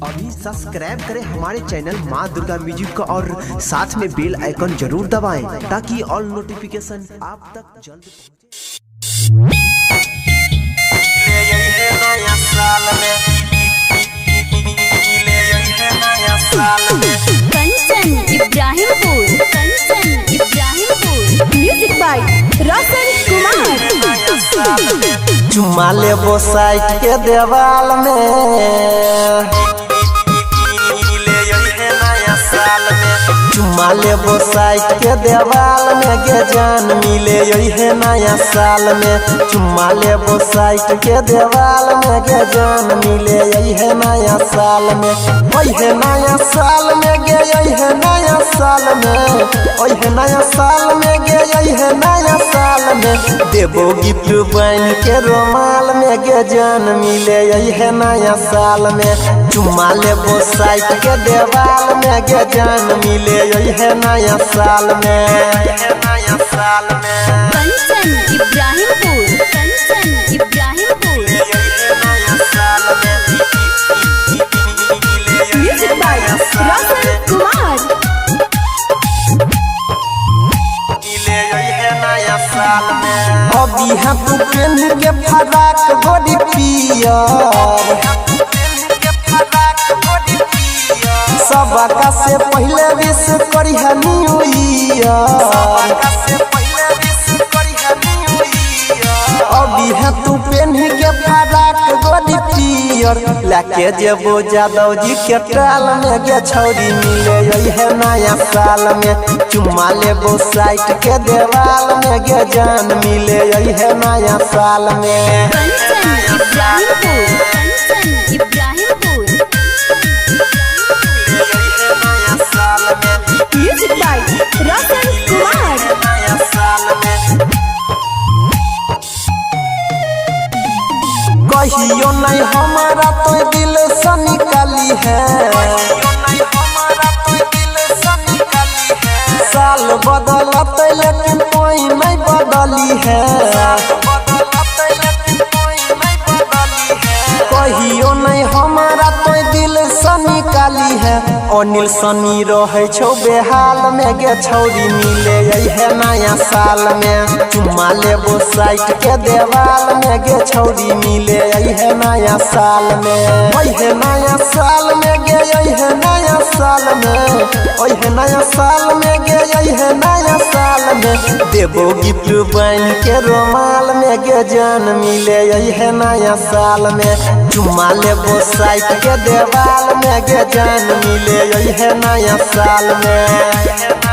अभी सब्सक्राइब करें हमारे चैनल माँ दुर्गा म्यूजिक को और साथ में बेल आइकन जरूर दबाएं ताकि ऑल नोटिफिकेशन आप तक जल्द कंचन इब्राहिमपुर म्यूजिक बाय रोशन कुमार। चुमा लेबो साइड के देवाल में, चुमा लेबो साइड के देवाल में गे जान मिले यही नया साल में। चुमा लेबो साइड के देवाल में गे जान मिले यही नया साल में। वही नया साल में गे यही नया साल में, वही नया साल में गे यही नया साल में। देबो गिफ्ट बन के रोमाल में गे जान मिले यही नया साल में। चुमा लेबो साइड के देवाल में गे जान मिले यही नया साल में, नया साल में। कंचन इब्राहिमपुर नया साल में म्यूजिक बाय रोशन कुमार। नया साल में अभी हम तू पहन के फराक बड़ी पियर, सबका से पहले विश करी है न्यू ईयर। अभी है तू पहन के फराक बड़ी पियर, लाके जेबो जादव जी के टाल में गे छौरी मिले यही नया साल में। चुमा लेबो साइड के देवाल में गे जान मिले यही नया साल में। Kanchan Ibrahimpur music by Roshan Kumar. कहियो नहीं हमारा तो दिल से निकाली है, साल बदलत लेकिन कोई नहीं बदली है। कहियो नहीं हमारा तो दिल से निकाली है। अनिल सनी रहे छो बेहाल में गे छौरी मिले यही नया साल में। चुमा लेबो साइड के देवाल में गे छौरी मिले यही नया साल में। वही नया साल में गे यही नया साल में, वही नया साल में गे यही नया साल में। देबो गिफ्ट बन के रोमाल में गे जान मिले यही नया साल में। चुमा लेबो साइड के देवाल में गे जान मिले यही नया साल में।